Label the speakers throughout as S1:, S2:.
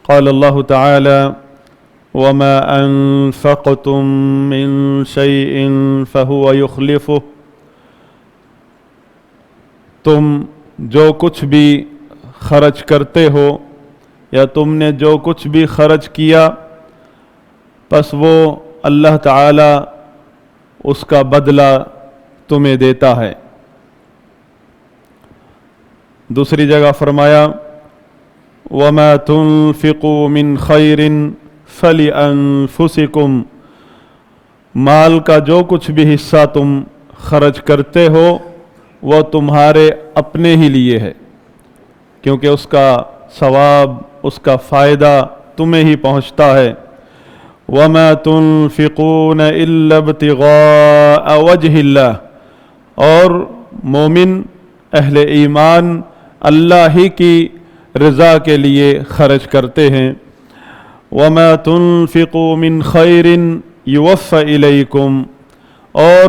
S1: قال اللہ تعالی وما انفقتم من شيء فهو يخلفه، تم جو کچھ بھی خرچ کرتے ہو یا تم نے جو کچھ بھی خرچ کیا پس وہ اللہ تعالی اس کا بدلہ تمہیں دیتا ہے۔ دوسری جگہ فرمایا وَمَا تُنْفِقُوا مِنْ خَيْرٍ فَلِأَنفُسِكُمْ، مال کا جو کچھ بھی حصہ تم خرچ کرتے ہو وہ تمہارے اپنے ہی لیے ہے، کیونکہ اس کا ثواب، اس کا فائدہ تمہیں ہی پہنچتا ہے۔ وَمَا تُنْفِقُونَ إِلَّا ابْتِغَاءَ وَجْهِ اللَّهِ، اور مومن اہل ایمان اللہ ہی کی رضا کے لیے خرچ کرتے ہیں۔ وَمَا تُنْفِقُوا مِنْ خَيْرٍ يُوَفَّ إِلَيْكُمْ، اور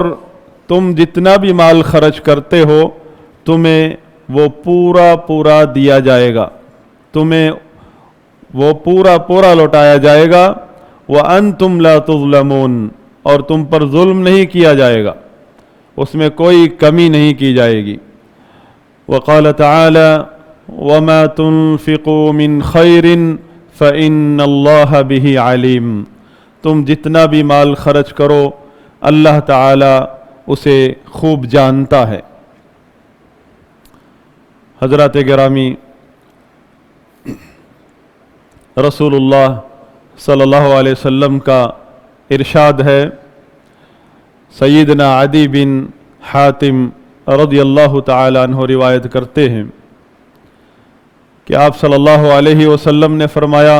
S1: تم جتنا بھی مال خرچ کرتے ہو تمہیں وہ پورا دیا جائے گا، تمہیں وہ پورا لوٹایا جائے گا۔ وَأَنْتُمْ لَا تُظْلَمُونَ، اور تم پر ظلم نہیں کیا جائے گا، اس میں کوئی کمی نہیں کی جائے گی۔ وقال تعالی وَمَا تُنْفِقُوا مِنْ خَيْرٍ فَإِنَّ اللَّهَ بِهِ عَلِيمٌ، تم جتنا بھی مال خرچ کرو اللہ تعالی اسے خوب جانتا ہے۔ حضرات گرامی، رسول اللہ صلی اللہ علیہ وسلم کا ارشاد ہے، سیدنا عدی بن حاتم رضی اللہ تعالی عنہ روایت کرتے ہیں کہ آپ صلی اللہ علیہ وسلم نے فرمایا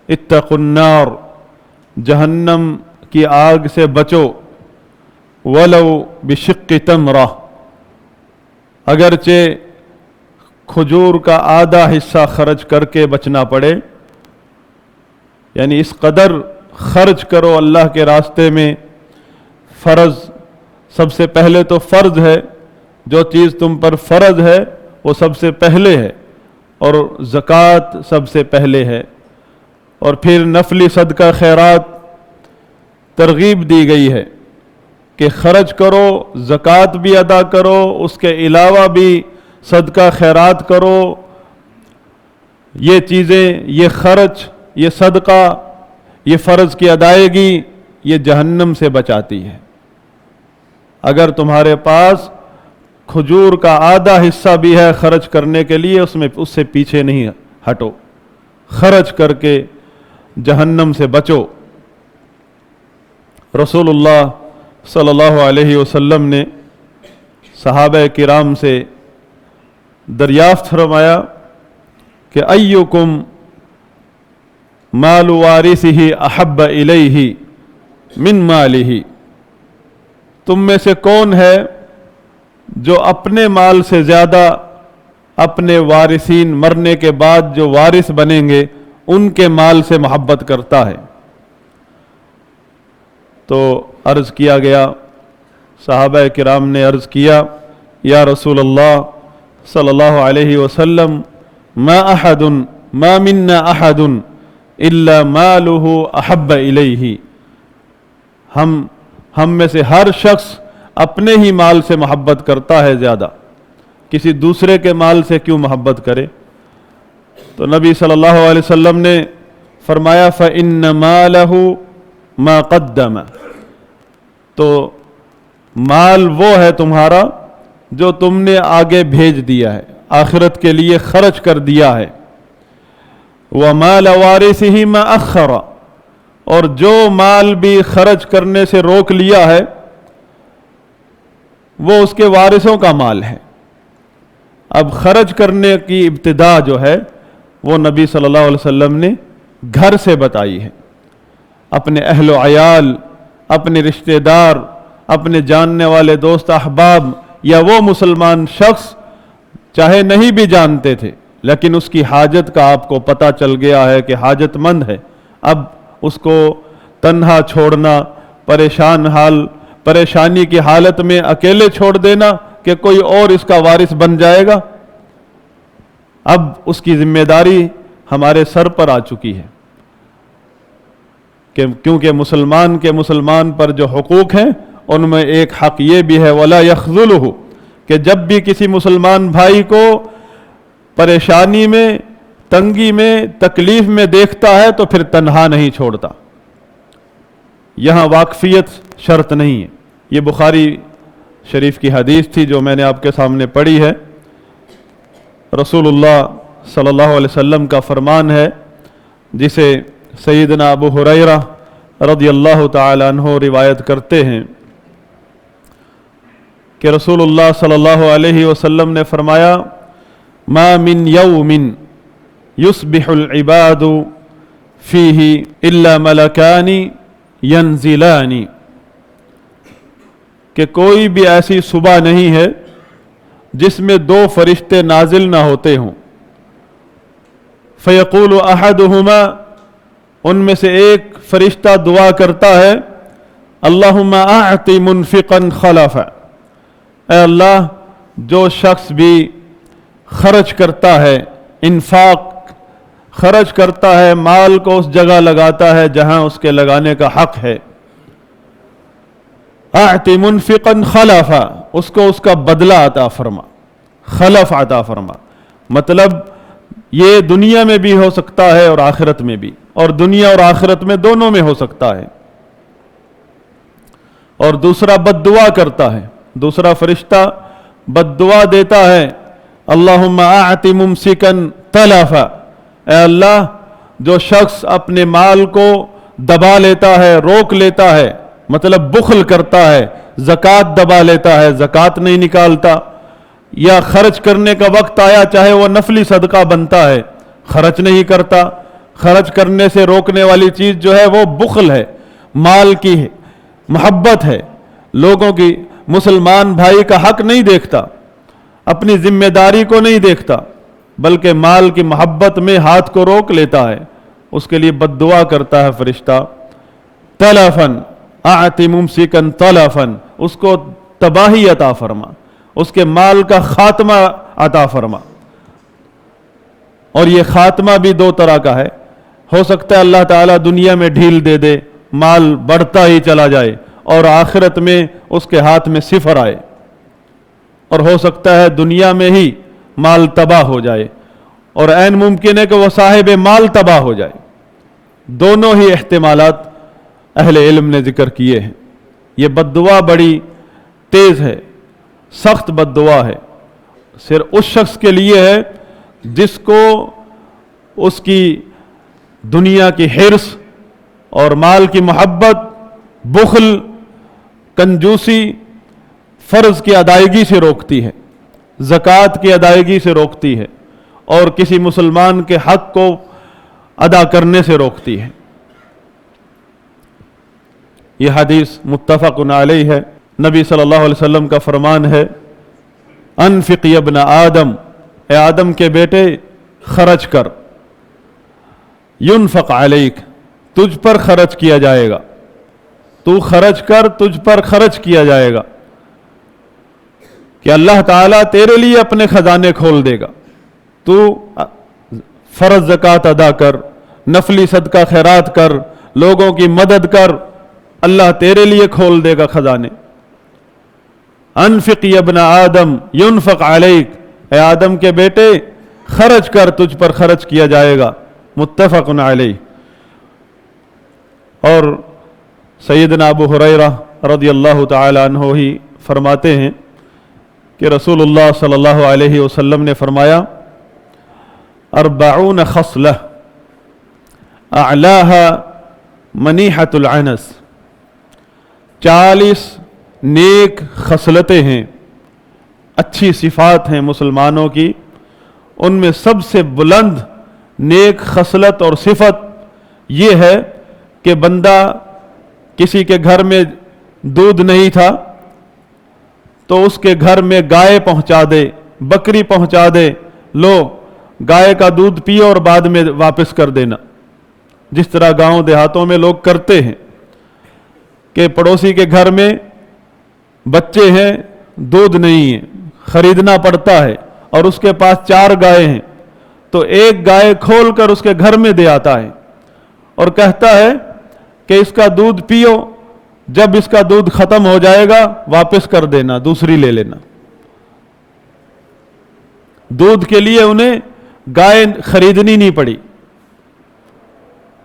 S1: اتقوا النار، جہنم کی آگ سے بچو، ولو بشق تمرہ، اگرچہ کھجور کا آدھا حصہ خرچ کر کے بچنا پڑے، یعنی اس قدر خرچ کرو اللہ کے راستے میں۔ فرض سب سے پہلے تو فرض ہے، جو چیز تم پر فرض ہے وہ سب سے پہلے ہے، اور زکوٰۃ سب سے پہلے ہے، اور پھر نفلی صدقہ خیرات ترغیب دی گئی ہے کہ خرچ کرو، زکوٰۃ بھی ادا کرو، اس کے علاوہ بھی صدقہ خیرات کرو۔ یہ چیزیں، یہ خرچ، یہ صدقہ، یہ فرض کی ادائیگی، یہ جہنم سے بچاتی ہے۔ اگر تمہارے پاس کھجور کا آدھا حصہ بھی ہے خرچ کرنے کے لیے، اس سے پیچھے نہیں ہٹو، خرچ کر کے جہنم سے بچو۔ رسول اللہ صلی اللہ علیہ وسلم نے صحابہ کرام سے دریافت فرمایا کہ ایکم مال وارثہ احب الیہ من مالہ، تم میں سے کون ہے جو اپنے مال سے زیادہ اپنے وارثین، مرنے کے بعد جو وارث بنیں گے ان کے مال سے محبت کرتا ہے؟ تو عرض کیا گیا، صحابہ کرام نے عرض کیا یا رسول اللہ صلی اللہ علیہ وسلم ما منا احد الا مالہ احب الیہ، ہم میں سے ہر شخص اپنے ہی مال سے محبت کرتا ہے زیادہ، کسی دوسرے کے مال سے کیوں محبت کرے؟ تو نبی صلی اللہ علیہ وسلم نے فرمایا فَإِنَّ مَالَهُ مَا قَدَّمَ، تو مال وہ ہے تمہارا جو تم نے آگے بھیج دیا ہے، آخرت کے لیے خرچ کر دیا ہے۔ وَمَالَ وَارِثِهِ مَا أَخَّرَ، اور جو مال بھی خرچ کرنے سے روک لیا ہے وہ اس کے وارثوں کا مال ہے۔ اب خرچ کرنے کی ابتدا جو ہے وہ نبی صلی اللہ علیہ وسلم نے گھر سے بتائی ہے، اپنے اہل و عیال، اپنے رشتہ دار، اپنے جاننے والے دوست احباب، یا وہ مسلمان شخص چاہے نہیں بھی جانتے تھے لیکن اس کی حاجت کا آپ کو پتہ چل گیا ہے کہ حاجت مند ہے، اب اس کو تنہا چھوڑنا، پریشانی کی حالت میں اکیلے چھوڑ دینا کہ کوئی اور اس کا وارث بن جائے گا، اب اس کی ذمہ داری ہمارے سر پر آ چکی ہے کہ کیونکہ مسلمان کے مسلمان پر جو حقوق ہیں ان میں ایک حق یہ بھی ہے وَلَا يَخْذُلُهُ کہ جب بھی کسی مسلمان بھائی کو پریشانی میں، تنگی میں، تکلیف میں دیکھتا ہے تو پھر تنہا نہیں چھوڑتا۔ یہاں واقفیت شرط نہیں ہے۔ یہ بخاری شریف کی حدیث تھی جو میں نے آپ کے سامنے پڑھی ہے۔ رسول اللہ صلی اللہ علیہ وسلم کا فرمان ہے جسے سیدنا ابو ہریرہ رضی اللہ تعالی عنہ روایت کرتے ہیں کہ رسول اللہ صلی اللہ علیہ وسلم نے فرمایا ما من یوم یصبح العباد فیہ الا ملکان ینزلان کہ کوئی بھی ایسی صبح نہیں ہے جس میں دو فرشتے نازل نہ ہوتے ہوں۔ فیقول احدہما ان میں سے ایک فرشتہ دعا کرتا ہے اللہم اعط منفقا خلفا اے اللہ جو شخص بھی خرچ کرتا ہے، انفاق خرچ کرتا ہے، مال کو اس جگہ لگاتا ہے جہاں اس کے لگانے کا حق ہے، اعط منفقا خلفا اس کو اس کا بدلہ عطا فرما، خلف عطا فرما، مطلب یہ دنیا میں بھی ہو سکتا ہے اور آخرت میں بھی، اور دنیا اور آخرت میں دونوں میں ہو سکتا ہے۔ اور دوسرا بد دعا کرتا ہے، دوسرا فرشتہ بد دعا دیتا ہے اللہم اعط ممسکا تلفا اے اللہ جو شخص اپنے مال کو دبا لیتا ہے، روک لیتا ہے، مطلب بخل کرتا ہے، زکوٰۃ دبا لیتا ہے، زکوٰۃ نہیں نکالتا، یا خرچ کرنے کا وقت آیا چاہے وہ نفلی صدقہ بنتا ہے خرچ نہیں کرتا، خرچ کرنے سے روکنے والی چیز جو ہے وہ بخل ہے، مال کی محبت ہے، لوگوں کی مسلمان بھائی کا حق نہیں دیکھتا، اپنی ذمہ داری کو نہیں دیکھتا، بلکہ مال کی محبت میں ہاتھ کو روک لیتا ہے، اس کے لیے بد دعا کرتا ہے فرشتہ تلفن اعط ممسکا تلفن اس کو تباہی عطا فرما، اس کے مال کا خاتمہ عطا فرما۔ اور یہ خاتمہ بھی دو طرح کا ہے، ہو سکتا ہے اللہ تعالیٰ دنیا میں ڈھیل دے دے، مال بڑھتا ہی چلا جائے اور آخرت میں اس کے ہاتھ میں صفر آئے، اور ہو سکتا ہے دنیا میں ہی مال تباہ ہو جائے، اور عین ممکن ہے کہ وہ صاحب مال تباہ ہو جائے۔ دونوں ہی احتمالات اہل علم نے ذکر کیے ہیں۔ یہ بد دعا بڑی تیز ہے، سخت بد دعا ہے، صرف اس شخص کے لیے ہے جس کو اس کی دنیا کی حرص اور مال کی محبت، بخل، کنجوسی فرض کی ادائیگی سے روکتی ہے، زکوٰۃ کی ادائیگی سے روکتی ہے، اور کسی مسلمان کے حق کو ادا کرنے سے روکتی ہے۔ یہ حدیث متفق علیہ ہے۔ نبی صلی اللہ علیہ وسلم کا فرمان ہے انفق یا ابن آدم اے آدم کے بیٹے خرچ کر، ینفق علیک تجھ پر خرچ کیا جائے گا، تو خرچ کر تجھ پر خرچ کیا جائے گا، کہ اللہ تعالیٰ تیرے لیے اپنے خزانے کھول دے گا، تو فرض زکوٰۃ ادا کر، نفلی صدقہ خیرات کر، لوگوں کی مدد کر، اللہ تیرے لیے کھول دے گا خزانے۔ انفق یا ابن آدم ینفق علیک اے آدم کے بیٹے خرچ کر تجھ پر خرچ کیا جائے گا، متفق علیہ۔ اور سیدنا ابو ہریرہ رضی اللہ تعالی عنہ ہی فرماتے ہیں کہ رسول اللہ صلی اللہ علیہ وسلم نے فرمایا 40 خصلہ اعلاها منیحۃ العنس 40 نیک خصلتیں ہیں، اچھی صفات ہیں مسلمانوں کی، ان میں سب سے بلند نیک خصلت اور صفت یہ ہے کہ بندہ کسی کے گھر میں دودھ نہیں تھا تو اس کے گھر میں گائے پہنچا دے، بکری پہنچا دے، لو گائے کا دودھ پیو اور بعد میں واپس کر دینا، جس طرح گاؤں دیہاتوں میں لوگ کرتے ہیں کہ پڑوسی کے گھر میں بچے ہیں، دودھ نہیں ہے، خریدنا پڑتا ہے، اور اس کے پاس 4 گائے ہیں، تو ایک گائے کھول کر اس کے گھر میں دے آتا ہے اور کہتا ہے کہ اس کا دودھ پیو، جب اس کا دودھ ختم ہو جائے گا واپس کر دینا، دوسری لے لینا۔ دودھ کے لیے انہیں گائے خریدنی نہیں پڑی۔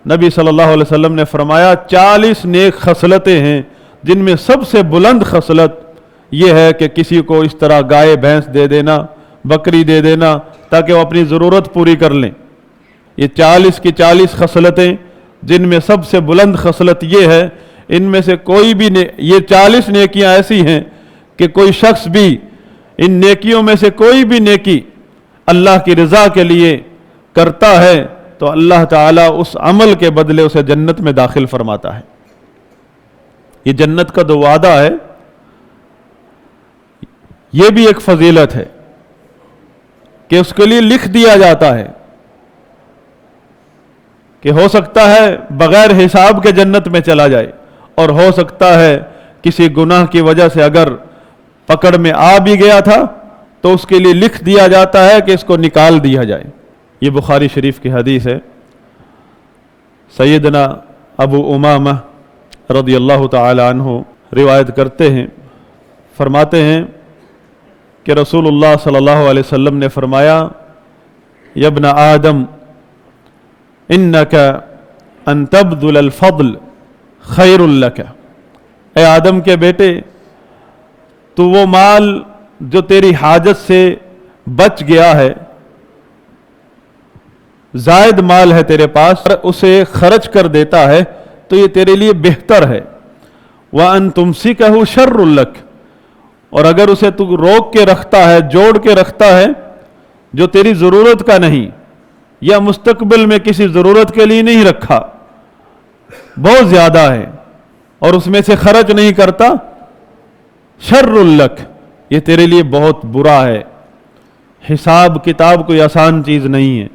S1: نبی صلی اللہ علیہ وسلم نے فرمایا 40 نیک خصلتیں ہیں جن میں سب سے بلند خصلت یہ ہے کہ کسی کو اس طرح گائے بھینس دے دینا، بکری دے دینا، تاکہ وہ اپنی ضرورت پوری کر لیں۔ یہ 40 کی 40 خصلتیں جن میں سب سے بلند خصلت یہ ہے، ان میں سے کوئی بھی یہ 40 نیکیاں ایسی ہیں کہ کوئی شخص بھی ان نیکیوں میں سے کوئی بھی نیکی اللہ کی رضا کے لیے کرتا ہے تو اللہ تعالیٰ اس عمل کے بدلے اسے جنت میں داخل فرماتا ہے۔ یہ جنت کا جو وعدہ ہے یہ بھی ایک فضیلت ہے کہ اس کے لیے لکھ دیا جاتا ہے کہ ہو سکتا ہے بغیر حساب کے جنت میں چلا جائے، اور ہو سکتا ہے کسی گناہ کی وجہ سے اگر پکڑ میں آ بھی گیا تھا تو اس کے لیے لکھ دیا جاتا ہے کہ اس کو نکال دیا جائے۔ یہ بخاری شریف کی حدیث ہے۔ سیدنا ابو امامہ رضی اللہ تعالی عنہ روایت کرتے ہیں، فرماتے ہیں کہ رسول اللہ صلی اللہ علیہ وسلم نے فرمایا یا ابن آدم انک ان تبذل الفضل خیر لک، اے آدم کے بیٹے تو وہ مال جو تیری حاجت سے بچ گیا ہے، زائد مال ہے تیرے پاس، اسے خرچ کر دیتا ہے تو یہ تیرے لیے بہتر ہے۔ وَأَن تُمْسِكَهُ شَرٌّ لَكَ، اور اگر اسے تو روک کے رکھتا ہے، جوڑ کے رکھتا ہے جو تیری ضرورت کا نہیں، یا مستقبل میں کسی ضرورت کے لیے نہیں رکھا، بہت زیادہ ہے اور اس میں سے خرچ نہیں کرتا، شَرٌّ لَكَ، یہ تیرے لیے بہت برا ہے۔ حساب کتاب کوئی آسان چیز نہیں ہے۔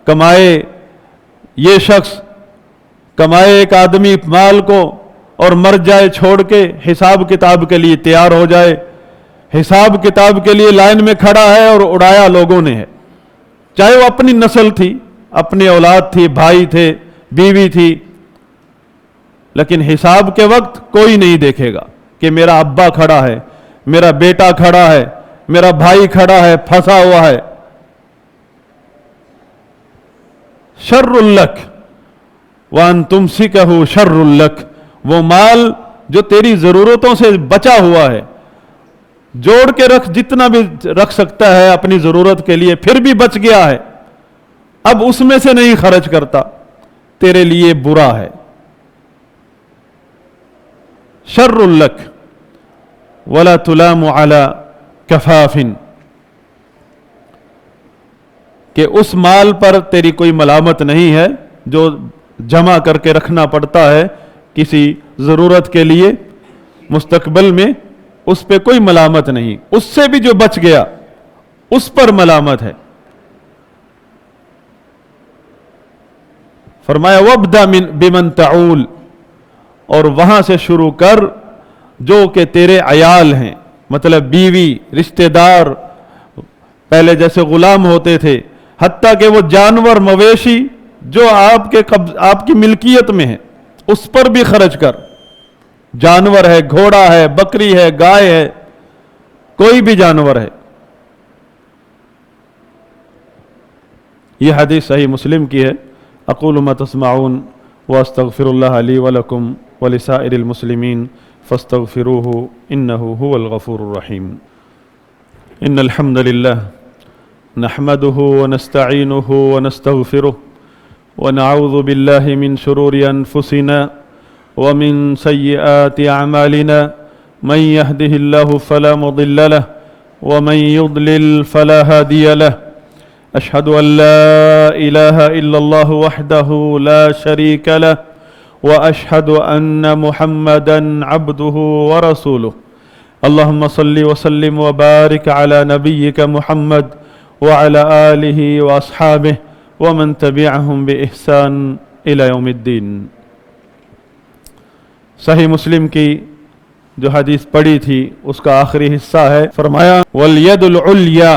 S1: کمائے یہ شخص، کمائے ایک آدمی مال کو اور مر جائے چھوڑ کے، حساب کتاب کے لیے تیار ہو جائے، حساب کتاب کے لیے لائن میں کھڑا ہے اور اڑایا لوگوں نے ہے، چاہے وہ اپنی نسل تھی، اپنی اولاد تھی، بھائی تھے، بیوی تھی، لیکن حساب کے وقت کوئی نہیں دیکھے گا کہ میرا ابا کھڑا ہے، میرا بیٹا کھڑا ہے، میرا بھائی کھڑا ہے، پھنسا ہوا ہے۔ شر لک وان تمسکہ شر لک، وہ مال جو تیری ضرورتوں سے بچا ہوا ہے، جوڑ کے رکھ، جتنا بھی رکھ سکتا ہے اپنی ضرورت کے لیے، پھر بھی بچ گیا ہے، اب اس میں سے نہیں خرچ کرتا، تیرے لیے برا ہے۔ شر لک ولا تلام علی کفاف، کہ اس مال پر تیری کوئی ملامت نہیں ہے جو جمع کر کے رکھنا پڑتا ہے کسی ضرورت کے لیے، مستقبل میں اس پہ کوئی ملامت نہیں، اس سے بھی جو بچ گیا اس پر ملامت ہے۔ فرمایا وَابْدَأْ بِمَنْ تَعُولُ، اور وہاں سے شروع کر جو کہ تیرے عیال ہیں، مطلب بیوی، رشتہ دار، پہلے جیسے غلام ہوتے تھے، حتیٰ کہ وہ جانور مویشی جو آپ کی ملکیت میں ہے اس پر بھی خرچ کر، جانور ہے، گھوڑا ہے، بکری ہے، گائے ہے، کوئی بھی جانور ہے۔ یہ حدیث صحیح مسلم کی ہے۔ اقول ما تسمعون واستغفر اللہ لی ولکم ولسائر المسلمین فاستغفروه انه هو الغفور الرحیم۔ ان الحمد للہ نحمده ونستعینه ونستغفره ونعوذ باللہ من شرور انفسنا ومن سیئات اعمالنا، من يهده الله فلا مضل له ومن يضلل فلا هادي له، اشهد ان لا اله الا الله وحده لا شريك له واشهد ان محمدا عبده ورسوله، اللهم صل وسلم وبارك على نبيك محمد وعلى آله واصحابه ومن تبعهم بإحسان الى يوم الدين۔ صحیح مسلم کی جو حدیث پڑھی تھی اس کا آخری حصہ ہے، فرمایا والید العلیٰ،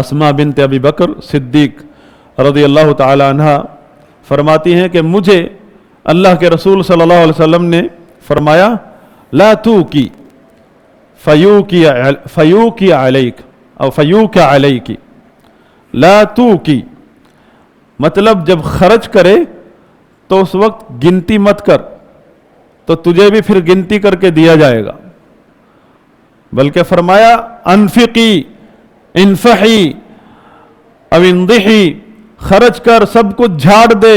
S1: اسما بنت ابی بکر صدیق رضی اللہ تعالی عنہ فرماتی ہیں کہ مجھے اللہ کے رسول صلی اللہ علیہ وسلم نے فرمایا لا توکی فیوکی علیک او فیوک علیک، لا توکی مطلب جب خرچ کرے تو اس وقت گنتی مت کر، تو تجھے بھی پھر گنتی کر کے دیا جائے گا، بلکہ فرمایا انفقی انفحی او انضحی، خرچ کر، سب کچھ جھاڑ دے،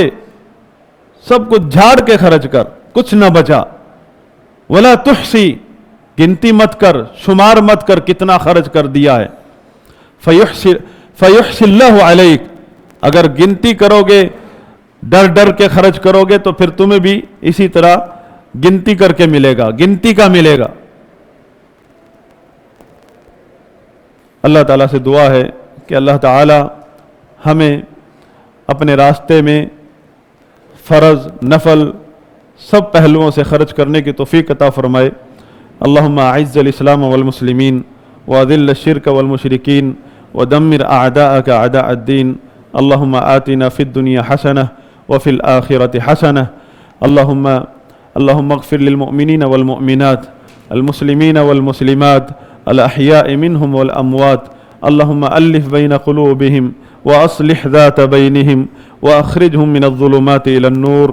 S1: سب کچھ جھاڑ کے خرچ کر، کچھ نہ بچا، ولا تحسی گنتی مت کر، شمار مت کر کتنا خرچ کر دیا ہے، فیحسی اللہ علیک، اگر گنتی کرو گے، ڈر ڈر کے خرچ کرو گے تو پھر تمہیں بھی اسی طرح گنتی کر کے ملے گا، گنتی کا ملے گا۔ اللہ تعالیٰ سے دعا ہے کہ اللہ تعالیٰ ہمیں اپنے راستے میں فرض نفل سب پہلوؤں سے خرچ کرنے کی توفیق عطا فرمائے۔ اللہم اعز الاسلام والمسلمین واذل الشرک والمشرکین ودمر اعداءک اعداء الدین، اللہم آتنا فی الدنیا حسنہ وفی الآخرۃ حسنہ، اللہم اغفر للمؤمنین والمؤمنات المسلمین والمسلمات الاحیاء منہم والاموات، اللہم الف بین قلوبہم واصلح ذات بینہم واخرجہم من الظلمات الی النور